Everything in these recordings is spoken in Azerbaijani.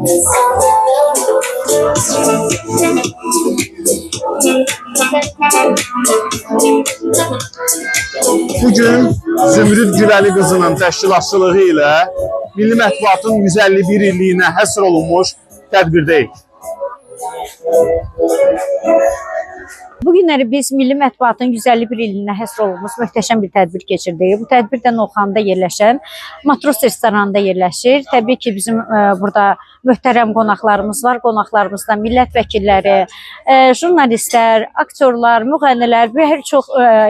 Bugün Zümrüd Güvəli qızının təşkilatçılığı ilə Milli Mətbuatın 151 illiyinə həsr olunmuş tədbirdəyik. Bugünləri biz Milli Mətbuatın 151 ilinə həsr olunmuş möhtəşəm bir tədbir keçirdik. Bu tədbir də Novxanıda yerləşən Matros restoranında yerləşir. Təbii ki, bizim burada möhtərəm qonaqlarımız var. Qonaqlarımızda millət vəkilləri, jurnalistlər, aktyorlar, müğənnilər və hər çox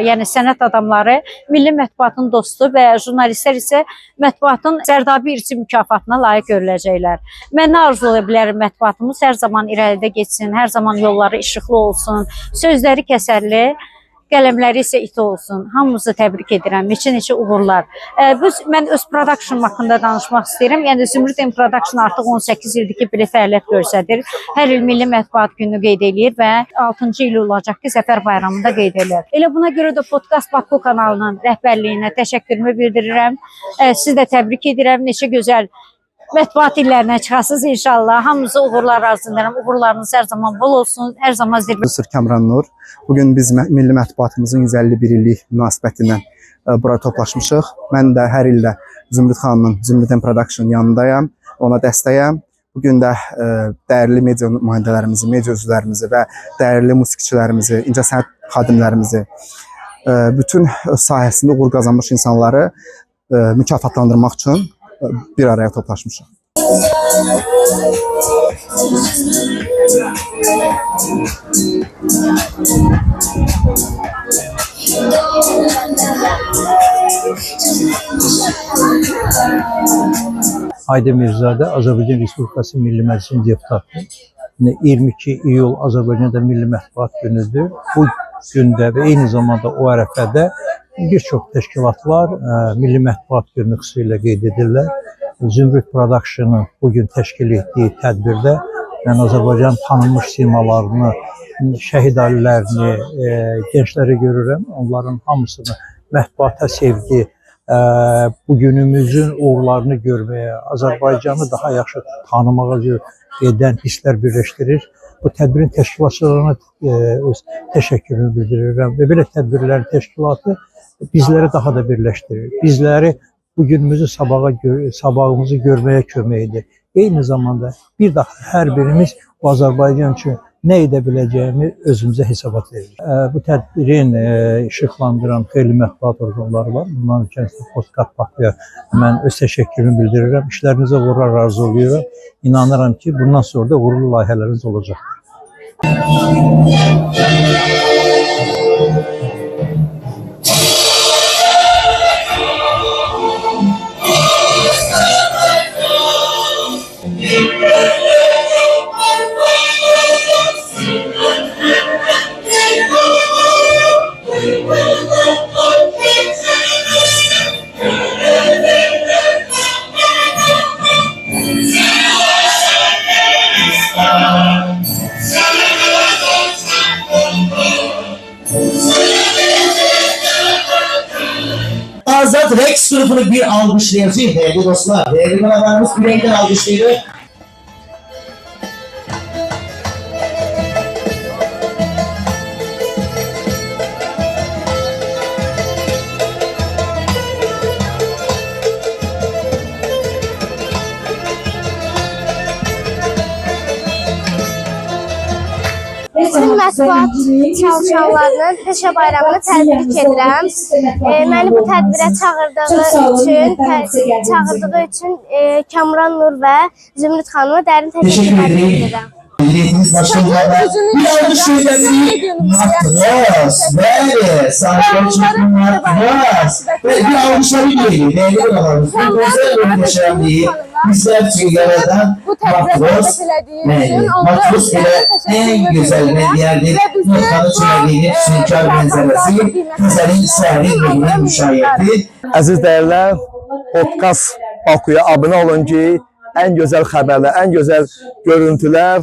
yəni sənət adamları Milli Mətbuatın dostu və jurnalistlər isə mətbuatın Zərdabi İrsi mükafatına layiq görüləcəklər. Mən nə arzu edə bilərəm, mətbuatımız hər zaman irəlidə geçsin, hər zaman yolları işıqlı olsun, sözləri kəsərli, qələmləri isə iti olsun. Hamımızı təbrik edirəm. Neçə uğurlar. Mən öz production haqqında danışmaq istəyirəm. Yəni Zümrüd Production artıq 18 ildir ki, belə fəaliyyət göstərir. Hər il Milli Mətbuat Günü qeyd edir və 6-cı il olacaq ki, Zəfər Bayramında qeyd edilir. Elə buna görə də Podcast Baku kanalının rəhbərliyinə təşəkkürümü bildirirəm. Siz də təbrik edirəm. Neçə gözəl mətbuat illərinə çıxasınız inşallah. Hamınıza uğurlar arzu edirəm. Uğurlarınız hər zaman bol olsun. Hər zaman zirvə. Kamran Nur. Bugün biz Milli Mətbuatımızın 151 illik münasibətindən bura toplaşmışıq. Mən də hər ildə Zümrüd xanımın Zümrüd Production yanındayam. Ona dəstəyəm. Bugün də dəyərli media nümayəndələrimizi, media üzvlərimizi və dəyərli musiqiçilərimizi, incəsənət xadimlərimizi, bütün sahəsində uğur qazanmış insanları mükafatlandırmaq üçün bir araya toplaşmışıq. Haydi Mirzade, Azərbaycan Respublikası Milli Məclisinin deputatı. 22 iyul Azərbaycanda Milli Mətbuat günüdür. Bu gündə və eyni zamanda o ərəfədə bir çox təşkilatlar Milli Mətbuat günü xüsusilə qeyd edirlər. Zümrüd Production'ın bugün təşkil etdiyi tədbirdə mən Azərbaycan tanınmış simalarını, şəhid ailələrini, gəncləri görürəm. Onların hamısını mətbuata sevgi, bugünümüzün uğurlarını görməyə, Azərbaycanı daha yaxşı tanımağa edən hisslər birləşdirir. Bu tədbirin təşkilatçılarına öz təşəkkürümü bildirirəm və belə tədbirlərin təşkilatı bizləri daha da birləşdirir. Bizləri bugünümüzü sabahımızı görməyə kömək edir. Eyni zamanda bir daha hər birimiz bu Azərbaycan üçün nə edə biləcəyimi özümüzə hesabat verir. Bu tədbirin işıqlandıran xeyli mətbuat orqanları var. Bunların içərisində Podcast Bakuya mən öz təşəkkürümü bildirirəm. İşlərinizə uğurlar arzu ediyorum. İnanıram ki, bundan sonra da uğurlu layihələriniz olacaq. Azad Rex grubunu bir alkışlayacağım değerli dostlar. Değerli konularımız bir renkten alkışlıyor. Bütün mətbuat çalışanlarının peşə bayramını təbrik edirəm. Məni bu tədbirə çağırdığı üçün Kamran Nur və Zümrüd xanıma dərin təşəkkür edirəm. Milliyetimiz başkanlarına bir alkışlayabilir. Matros, böyle, sahipleri çıkın Matros. Ve bir alkışlayabilir. Değerli olanlarımız. Bir özel bir yaşayan değil. Bizler Çingalar'dan Matros, Matros ile en güzel medyadır. Nurkan'ı çömeliğinin sünkar benzemesi, güzelin səhrin renginin müşayyəti. Əziz dəyərlər, Podcast Bakuya abunə olun ki, ən gözəl xəbərlər, ən gözəl görüntülər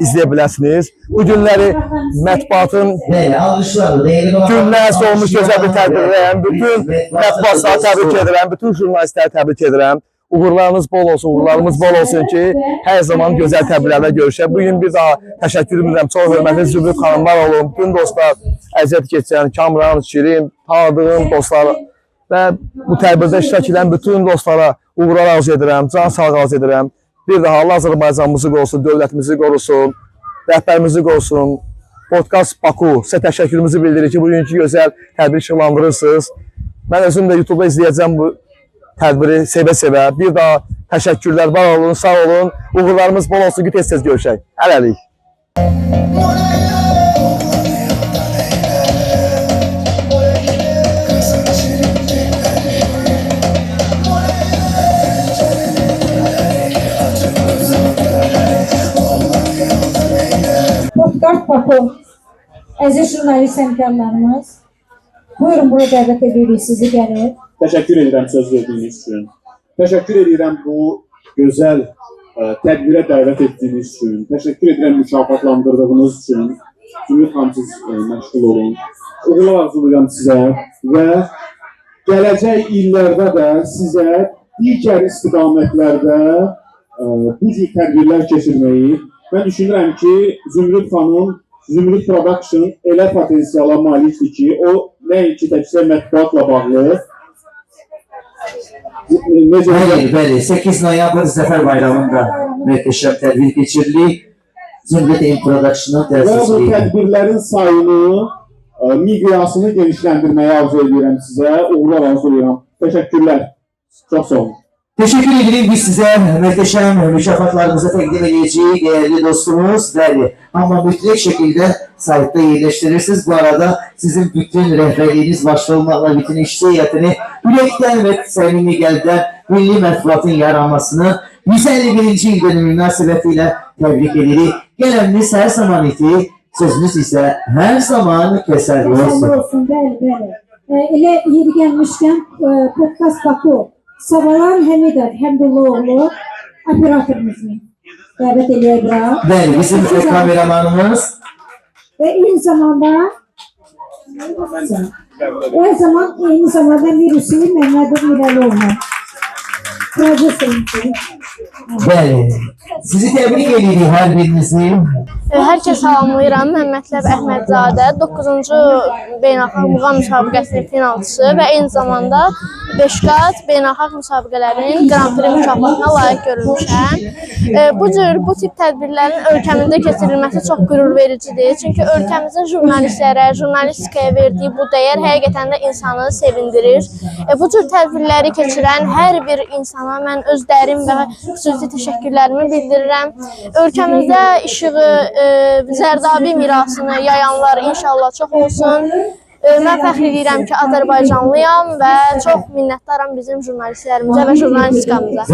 izləyə biləsiniz. Bu günləri mətbuatın günlərsə olmuş gözəl bir tədbirdəyəm. Bütün mətbuatları təbrik edirəm, bütün jurnalistləri təbrik edirəm. Uğurlarınız bol olsun, uğurlarımız bol olsun ki, hər zaman gözəl tədbirlərdə görüşək. Bugün bir daha təşəkkür edirəm. Çox hörmətli Zümrüd xanımlar olun. Bütün dostlar, əziyyət keçən, Kamran, Şirin, tanıdığım dostlar və bu tədbirdə iştirak edən bütün dostlara uğurlar arzu edirəm, can sağlığı arzu edirəm. Bir daha Allah Azərbaycanımızı qorusun, dövlətimizi qorusun, rəhbərimizi qorusun. Podcast Baku sizə təşəkkürümüzü bildirir ki, bugünkü gözəl tədbiri işıqlandırırsınız. Mən özüm də YouTube'da izləyəcəm bu tədbiri sevə-sevə. Bir daha təşəkkürlər, var olun, sağ olun. Uğurlarımız bol olsun ki, tez-tez görüşək. Hələlik. Podcast Baku, əziz jurnalist həmkarlarımız, buyurun bura dəvət edirik sizi gəlir. Təşəkkür edirəm söz verdiyiniz üçün. Təşəkkür edirəm bu gözəl tədbirə dəvət etdiyiniz üçün. Təşəkkür edirəm mükafatlandırdığınız üçün. Zümrüd xanım siz məşğul olun. Uğurlar arzulayıram sizə və gələcək illərdə də sizə digər istiqamətlərdə bu cür tədbirlər keçirməyi. Mən düşünürəm ki, Zümrüd xanım, Zümrüd Production elə potensiala malikdir ki, o nəinki təkcə mətbuatla bağlı. Bəli, 8 noyabr Zəfər Bayramında möhtəşəm tədbir keçirilir. Zümrüd Production'ın Və bu təsisliyi. tədbirlərin sayını, miqyasını genişləndirməyi arzu edirəm sizə. Uğurlar arzulayıram. Təşəkkürlər. Çox sağ olun. Teşekkür ederim. Biz size muhteşem mükafatlarımızı təqdim edeceğiz değerli dostumuz. Bəli, ama mütləq şekilde sayıda yerleştirirsiniz. Bu arada sizin bütün rehberliğiniz başta olmakla bütün iş heyetini yürekten ve samimi gəldən milli mətbuatın yaranmasını 151. il dönümü münasibətiyle tebrik edirik. Gələminiz her zaman iti, sözünüz ise her zaman keserli olsun. olsun, bəli. Elə yeri gəlmişkən Podcast Baku, Savalan Həmidov Həmdullaoğlu operatorumuzun dəvət edirəm. Bəli, bizim kameramanımız. Və eyni zamanda bir Hüseyin Məhmədov İrəloğlu. Bəli, sizi tebrik edirik hər birinizi. Hər kəs salamlayıram. Məmmədləb Əhmədzadə 9-cu beynəlxalq muğam müsabiqəsinin finalçısı və eyni zamanda 5 qat beynəlxalq müsabiqələrin Grand Prix mükafatına layiq görülmüşəm. Bu tip tədbirlərin ölkəmizdə keçirilməsi çox qürur vericidir. Çünki ölkəmizin jurnalistlərə, jurnalistikaya verdiyi bu dəyər həqiqətən də insanı sevindirir. Bu cür tədbirləri keçirən hər bir insana mən öz dərin və xüsusi təşəkkürlərimi bildirirəm. Ölkəmizdə işığı, Zərdabi mirasını yayanlar inşallah çox olsun. Mən fəxr edirəm ki, Azərbaycanlıyam və çox minnətdaram bizim jurnalistlərimizə və jurnalistikamıza.